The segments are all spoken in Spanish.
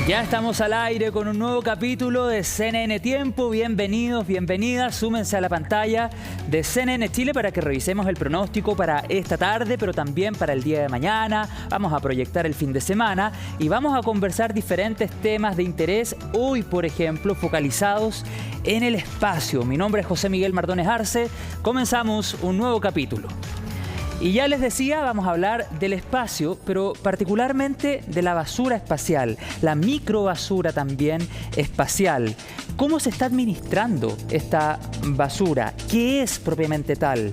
Ya estamos al aire con un nuevo capítulo de CNN Tiempo. Bienvenidos, bienvenidas. Súmense a la pantalla de CNN Chile para que revisemos el pronóstico para esta tarde, pero también para el día de mañana. Vamos a proyectar el fin de semana y vamos a conversar diferentes temas de interés. Hoy, por ejemplo, focalizados en el espacio. Mi nombre es José Miguel Mardones Arce. Comenzamos un nuevo capítulo. Y ya les decía, vamos a hablar del espacio, pero particularmente de la basura espacial, la microbasura también espacial. ¿Cómo se está administrando esta basura? ¿Qué es propiamente tal?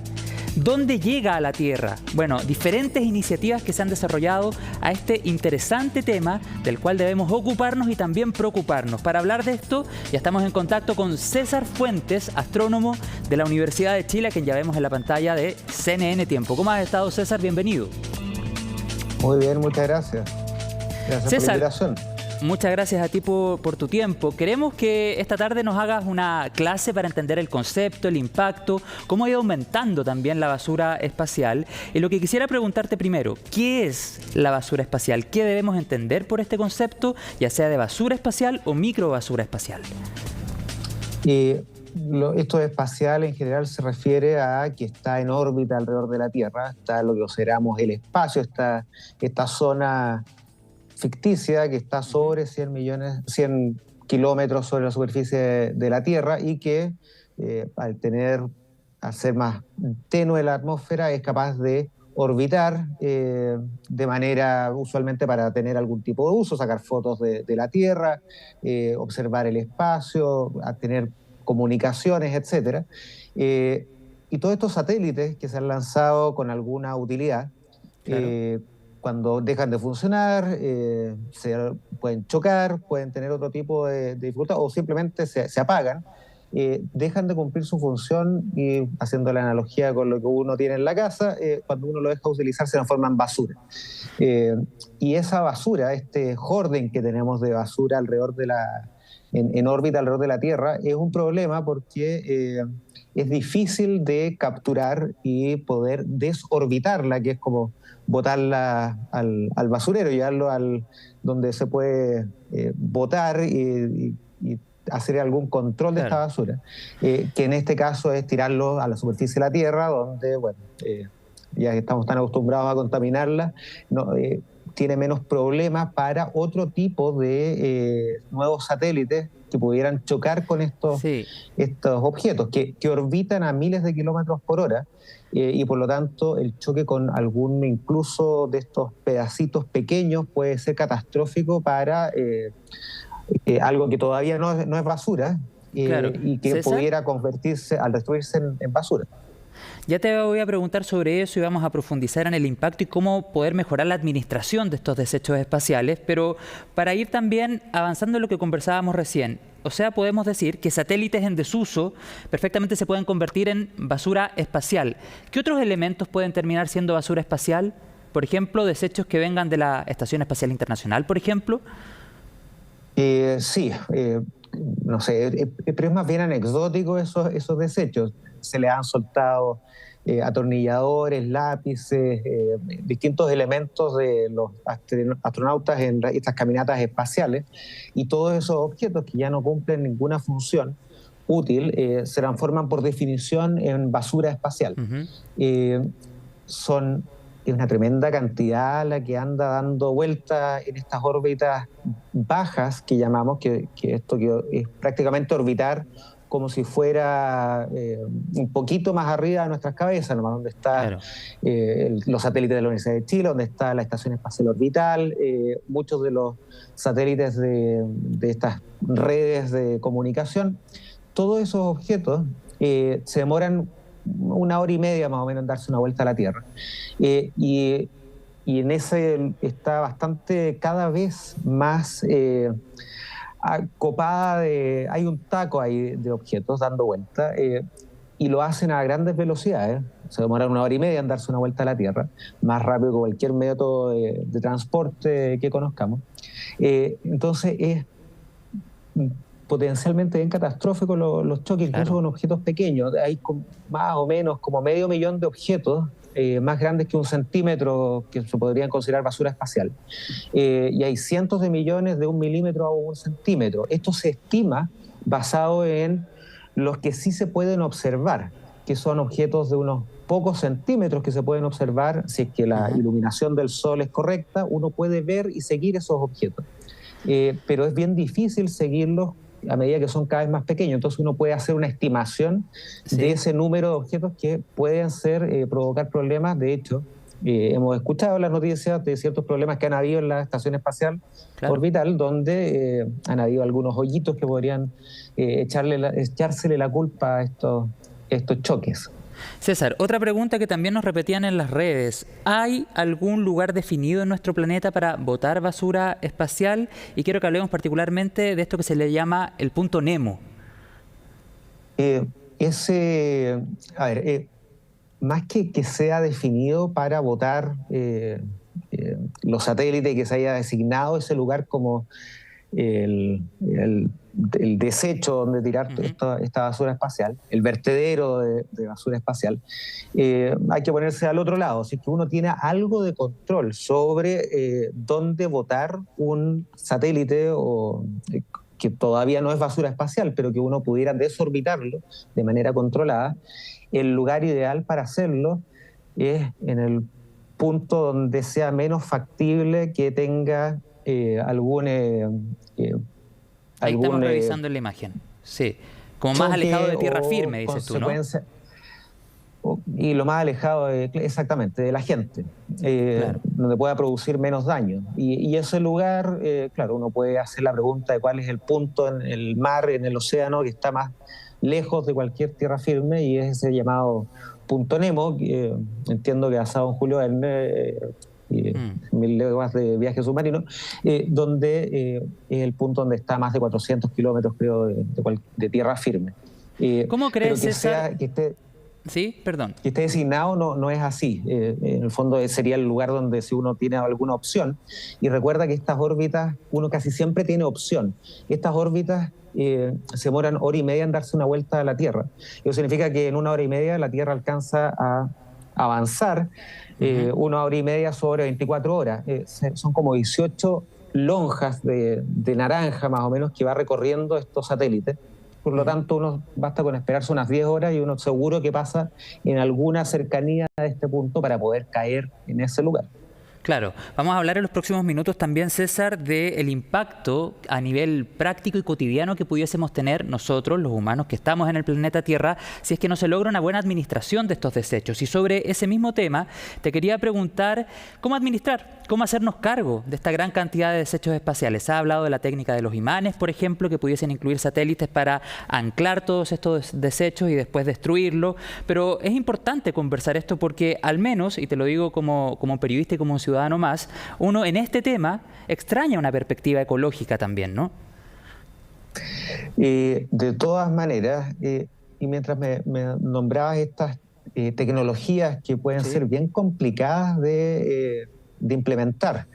¿Dónde llega a la Tierra? Bueno, diferentes iniciativas que se han desarrollado a este interesante tema del cual debemos ocuparnos y también preocuparnos. Para hablar de esto, ya estamos en contacto con César Fuentes, astrónomo de la Universidad de Chile, a quien ya vemos en la pantalla de CNN Tiempo. ¿Cómo has estado, César? Bienvenido. Muy bien, muchas gracias. Gracias César, por la invitación. Muchas gracias a ti por tu tiempo. Queremos que esta tarde nos hagas una clase para entender el concepto, el impacto, cómo ha ido aumentando también la basura espacial. Y lo que quisiera preguntarte primero, ¿qué es la basura espacial? ¿Qué debemos entender por este concepto, ya sea de basura espacial o microbasura espacial? Esto de espacial en general se refiere a que está en órbita alrededor de la Tierra, está lo que consideramos el espacio, esta zona ficticia que está sobre 100 kilómetros sobre la superficie de la Tierra y que al ser más tenue la atmósfera es capaz de orbitar de manera usualmente para tener algún tipo de uso, sacar fotos de la Tierra, observar el espacio, tener comunicaciones, etc. Y todos estos satélites que se han lanzado con alguna utilidad, claro, cuando dejan de funcionar, se pueden chocar, pueden tener otro tipo de dificultad o simplemente se apagan, dejan de cumplir su función y, haciendo la analogía con lo que uno tiene en la casa, cuando uno lo deja utilizar se transforma en basura. Y esa basura, este orden que tenemos de basura alrededor de en órbita alrededor de la Tierra, es un problema porque es difícil de capturar y poder desorbitarla, que es como botarla al basurero, llevarlo donde se puede botar y hacer algún control de esta basura, que en este caso es tirarlo a la superficie de la Tierra, donde, bueno, ya que estamos tan acostumbrados a contaminarla, tiene menos problemas para otro tipo de nuevos satélites que pudieran chocar con estos objetos que orbitan a miles de kilómetros por hora, y por lo tanto el choque con algún incluso de estos pedacitos pequeños puede ser catastrófico para algo que todavía no es basura, claro, y que César, pudiera convertirse, al destruirse, en basura. Ya te voy a preguntar sobre eso y vamos a profundizar en el impacto y cómo poder mejorar la administración de estos desechos espaciales, pero para ir también avanzando en lo que conversábamos recién, o sea, podemos decir que satélites en desuso perfectamente se pueden convertir en basura espacial. ¿Qué otros elementos pueden terminar siendo basura espacial? Por ejemplo, desechos que vengan de la Estación Espacial Internacional, por ejemplo. Sí, no sé, pero es más bien anecdótico esos desechos. Se le han soltado atornilladores, lápices, distintos elementos de los astronautas en estas caminatas espaciales, y todos esos objetos que ya no cumplen ninguna función útil se transforman por definición en basura espacial. Es una tremenda cantidad la que anda dando vueltas en estas órbitas bajas que llamamos, que esto que es prácticamente orbitar como si fuera un poquito más arriba de nuestras cabezas, nomás donde están los satélites de la Universidad de Chile, donde está la Estación Espacial Orbital, muchos de los satélites de estas redes de comunicación. Todos esos objetos se demoran 1 hora y media más o menos en darse una vuelta a la Tierra. Y en ese está bastante, cada vez más copada hay un taco ahí de objetos dando vuelta, y lo hacen a grandes velocidades. Se demoran 1 hora y media en darse una vuelta a la Tierra, más rápido que cualquier método de transporte que conozcamos. Entonces es potencialmente bien catastrófico los choques, incluso con objetos pequeños. Hay más o menos como 500.000 de objetos más grandes que 1 centímetro, que se podrían considerar basura espacial. Y hay cientos de millones de 1 milímetro a 1 centímetro. Esto se estima basado en los que sí se pueden observar, que son objetos de unos pocos centímetros que se pueden observar. Si es que la iluminación del sol es correcta, uno puede ver y seguir esos objetos. Pero es bien difícil seguirlos a medida que son cada vez más pequeños. Entonces uno puede hacer una estimación de ese número de objetos que pueden provocar problemas. De hecho, hemos escuchado en las noticias de ciertos problemas que han habido en la Estación Espacial Orbital, donde han habido algunos hoyitos que podrían echársele la culpa a estos choques. César, otra pregunta que también nos repetían en las redes. ¿Hay algún lugar definido en nuestro planeta para botar basura espacial? Y quiero que hablemos particularmente de esto que se le llama el punto Nemo. Más que sea definido para botar los satélites, que se haya designado ese lugar como el desecho donde tirar esta basura espacial, el vertedero de basura espacial, hay que ponerse al otro lado. Si es que uno tiene algo de control sobre dónde botar un satélite que todavía no es basura espacial, pero que uno pudiera desorbitarlo de manera controlada, el lugar ideal para hacerlo es en el punto donde sea menos factible que tenga Ahí estamos revisando la imagen. Sí, como más alejado de tierra firme, dices tú, ¿no? Y lo más alejado, exactamente, de la gente, donde pueda producir menos daño. Y ese lugar, claro, uno puede hacer la pregunta de cuál es el punto en el mar, en el océano, que está más lejos de cualquier tierra firme, y es ese llamado punto Nemo, entiendo que basado en Julio Verne, 1000 leguas de viaje submarino, donde es el punto donde está más de 400 kilómetros, creo, de tierra firme. ¿Cómo crees, César? Sí, perdón. Que esté designado no es así. En el fondo sería el lugar donde si uno tiene alguna opción. Y recuerda que estas órbitas, uno casi siempre tiene opción. Estas órbitas se demoran 1 hora y media en darse una vuelta a la Tierra. Eso significa que en 1 hora y media la Tierra alcanza a avanzar 1 hora y media sobre 24 horas. Son como 18 lonjas de naranja, más o menos, que va recorriendo estos satélites. Por lo tanto, uno basta con esperarse unas 10 horas y uno seguro que pasa en alguna cercanía de este punto para poder caer en ese lugar. Claro, vamos a hablar en los próximos minutos también, César, del impacto a nivel práctico y cotidiano que pudiésemos tener nosotros, los humanos que estamos en el planeta Tierra, si es que no se logra una buena administración de estos desechos. Y sobre ese mismo tema, te quería preguntar cómo administrar, cómo hacernos cargo de esta gran cantidad de desechos espaciales. Se ha hablado de la técnica de los imanes, por ejemplo, que pudiesen incluir satélites para anclar todos estos desechos y después destruirlos. Pero es importante conversar esto porque al menos, y te lo digo como periodista y como ciudadano más, uno en este tema extraña una perspectiva ecológica también, ¿no? De todas maneras, y mientras me nombrabas estas tecnologías que pueden ser bien complicadas de implementar,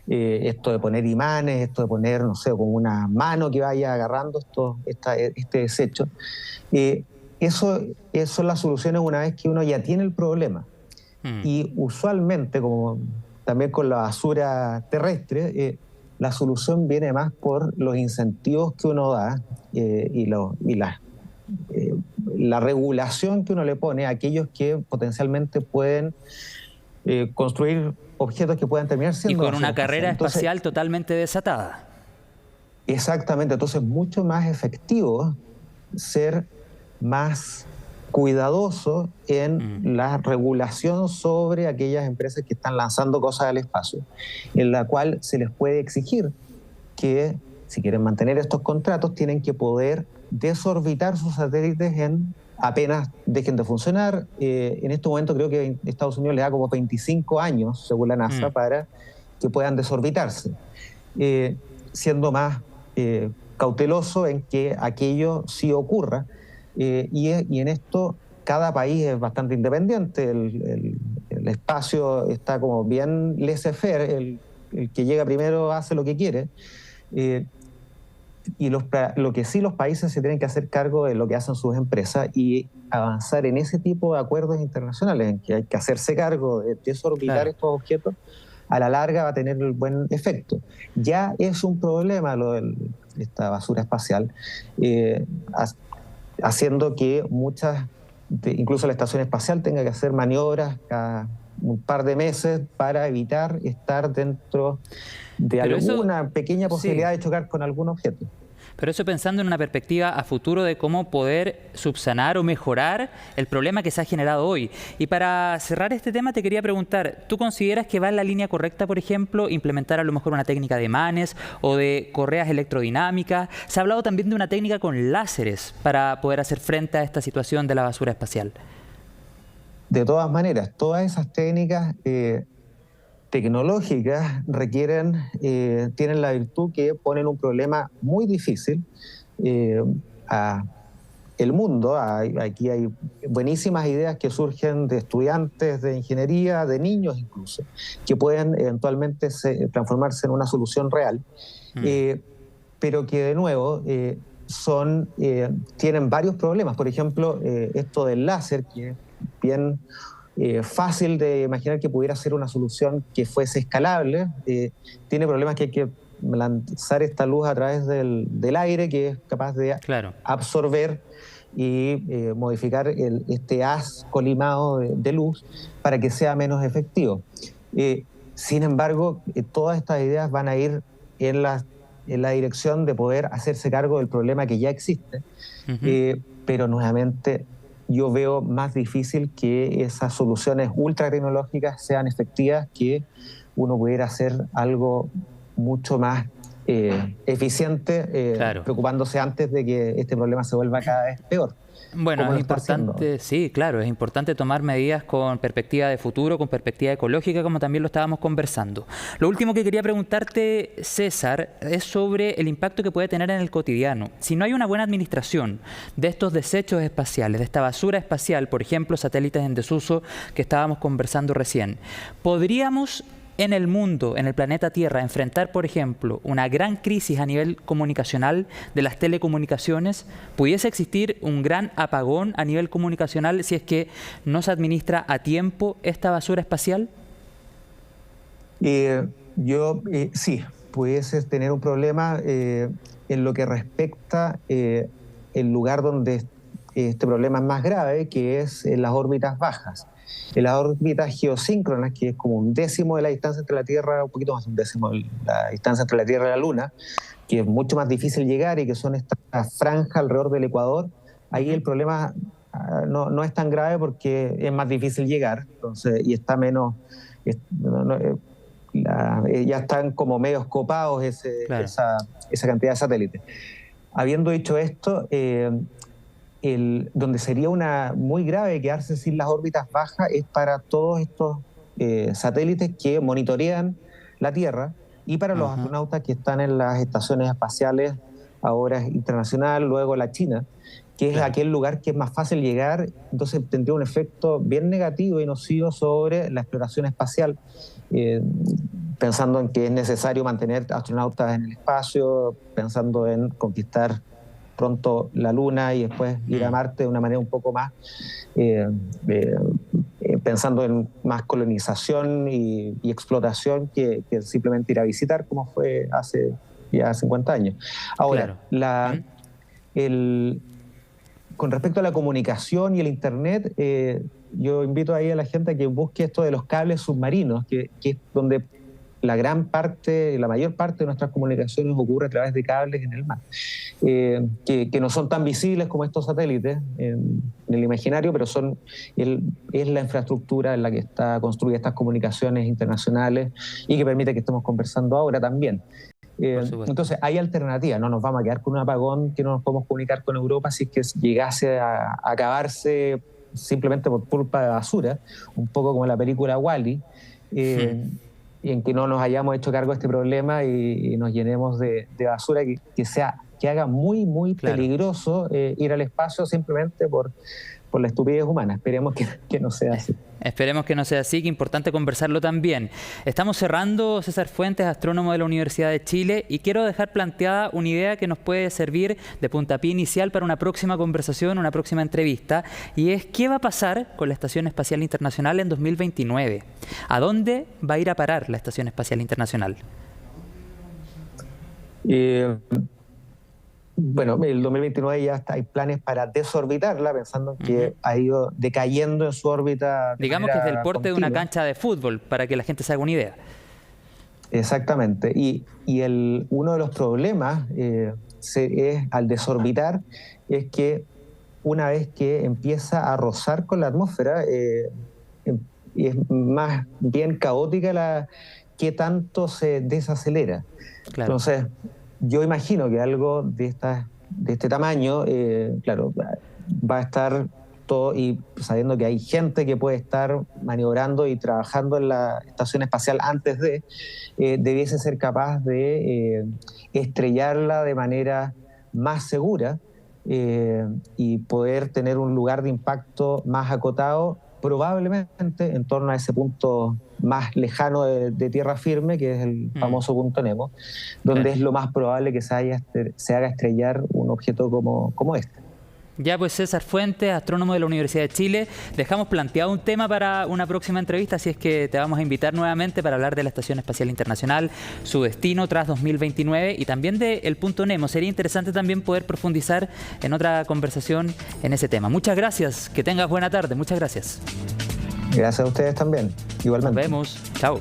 esto de poner imanes, esto de poner, no sé, como una mano que vaya agarrando este desecho, eso son las soluciones una vez que uno ya tiene el problema. Y usualmente, como también con la basura terrestre, la solución viene más por los incentivos que uno da y la regulación que uno le pone a aquellos que potencialmente pueden construir objetos que puedan terminar siendo... Y con una carrera espacial totalmente desatada. Exactamente, entonces es mucho más efectivo ser más cuidadoso en la regulación sobre aquellas empresas que están lanzando cosas al espacio, en la cual se les puede exigir que, si quieren mantener estos contratos, tienen que poder desorbitar sus satélites apenas dejen de funcionar. En este momento creo que Estados Unidos le da como 25 años, según la NASA, para que puedan desorbitarse, siendo más cauteloso en que aquello sí ocurra. Y en esto cada país es bastante independiente, el espacio está como bien laissez-faire, el que llega primero hace lo que quiere. lo que sí los países se tienen que hacer cargo de lo que hacen sus empresas y avanzar en ese tipo de acuerdos internacionales en que hay que hacerse cargo de desorbitar Claro. estos objetos. A la larga va a tener el buen efecto. Ya es un problema esta basura espacial, eh, haciendo que incluso la estación espacial tenga que hacer maniobras cada un par de meses para evitar estar dentro de Pero alguna pequeña sí. posibilidad de chocar con algún objeto. Pero eso pensando en una perspectiva a futuro de cómo poder subsanar o mejorar el problema que se ha generado hoy. Y para cerrar este tema te quería preguntar, ¿tú consideras que va en la línea correcta, por ejemplo, implementar a lo mejor una técnica de imanes o de correas electrodinámicas? Se ha hablado también de una técnica con láseres para poder hacer frente a esta situación de la basura espacial. De todas maneras, todas esas técnicas tecnológicas tienen la virtud que ponen un problema muy difícil a el mundo. Aquí hay buenísimas ideas que surgen de estudiantes de ingeniería, de niños incluso, que pueden eventualmente transformarse en una solución real, pero que de nuevo tienen varios problemas. Por ejemplo, esto del láser, que es bien fácil de imaginar que pudiera ser una solución que fuese escalable, tiene problemas que hay que lanzar esta luz a través del aire, que es capaz de absorber y modificar este haz colimado de luz para que sea menos efectivo. Sin embargo, todas estas ideas van a ir en la dirección de poder hacerse cargo del problema que ya existe, pero nuevamente yo veo más difícil que esas soluciones ultra tecnológicas sean efectivas, que uno pudiera hacer algo mucho más eficiente, preocupándose antes de que este problema se vuelva cada vez peor. Bueno, es importante, sí, claro, es importante tomar medidas con perspectiva de futuro, con perspectiva ecológica, como también lo estábamos conversando. Lo último que quería preguntarte, César, es sobre el impacto que puede tener en el cotidiano. Si no hay una buena administración de estos desechos espaciales, de esta basura espacial, por ejemplo, satélites en desuso que estábamos conversando recién, ¿podríamos en el mundo, en el planeta Tierra, enfrentar, por ejemplo, una gran crisis a nivel comunicacional de las telecomunicaciones? ¿Pudiese existir un gran apagón a nivel comunicacional si es que no se administra a tiempo esta basura espacial? Sí, pudiese tener un problema en lo que respecta el lugar donde este problema es más grave, que es en las órbitas bajas. En las órbitas geosíncronas, que es como un décimo de la distancia entre la Tierra, un poquito más de un décimo de la distancia entre la Tierra y la Luna, que es mucho más difícil llegar y que son estas franjas alrededor del Ecuador, ahí el problema no es tan grave porque es más difícil llegar, entonces, y está menos... ya están como medios copados esa cantidad de satélites. Habiendo dicho esto, donde sería muy grave quedarse sin las órbitas bajas es para todos estos satélites que monitorean la Tierra y para los astronautas que están en las estaciones espaciales, ahora internacional, luego la China, que es aquel lugar que es más fácil llegar, entonces tendría un efecto bien negativo y nocivo sobre la exploración espacial, pensando en que es necesario mantener astronautas en el espacio, pensando en conquistar pronto la Luna y después ir a Marte de una manera un poco más, pensando en más colonización y explotación que simplemente ir a visitar, como fue hace ya 50 años. Ahora, con respecto a la comunicación y el Internet, yo invito ahí a la gente a que busque esto de los cables submarinos, que es donde la mayor parte de nuestras comunicaciones ocurre a través de cables en el mar, que no son tan visibles como estos satélites en el imaginario, pero es la infraestructura en la que está construida estas comunicaciones internacionales y que permite que estemos conversando ahora también. Entonces hay alternativas, no nos vamos a quedar con un apagón que no nos podemos comunicar con Europa si es que llegase a acabarse simplemente por culpa de basura, un poco como la película Wall-E, y en que no nos hayamos hecho cargo de este problema y nos llenemos de basura que sea que haga muy, muy Claro. peligroso ir al espacio simplemente por la estupidez humana. Esperemos que no sea así. Esperemos que no sea así, que importante conversarlo también. Estamos cerrando, César Fuentes, astrónomo de la Universidad de Chile, y quiero dejar planteada una idea que nos puede servir de puntapié inicial para una próxima conversación, una próxima entrevista, y es ¿qué va a pasar con la Estación Espacial Internacional en 2029? ¿A dónde va a ir a parar la Estación Espacial Internacional? Bueno, el 2029 ya hay planes para desorbitarla, pensando que ha ido decayendo en su órbita. Digamos que es del porte de una cancha de fútbol, para que la gente se haga una idea. Exactamente. Y uno de los problemas al desorbitar es que una vez que empieza a rozar con la atmósfera, y es más bien caótica qué tanto se desacelera. Claro. Entonces, yo imagino que algo de este tamaño, claro, va a estar todo, y sabiendo que hay gente que puede estar maniobrando y trabajando en la estación espacial antes debiese ser capaz de estrellarla de manera más segura y poder tener un lugar de impacto más acotado, probablemente en torno a ese punto más lejano de tierra firme, que es el famoso punto Nemo, donde es lo más probable que se haga estrellar un objeto como este. Ya pues, César Fuentes, astrónomo de la Universidad de Chile, dejamos planteado un tema para una próxima entrevista, así es que te vamos a invitar nuevamente para hablar de la Estación Espacial Internacional, su destino tras 2029 y también del punto Nemo. Sería interesante también poder profundizar en otra conversación en ese tema. Muchas gracias, que tengas buena tarde, muchas gracias. Gracias a ustedes también, igualmente. Nos vemos, chao.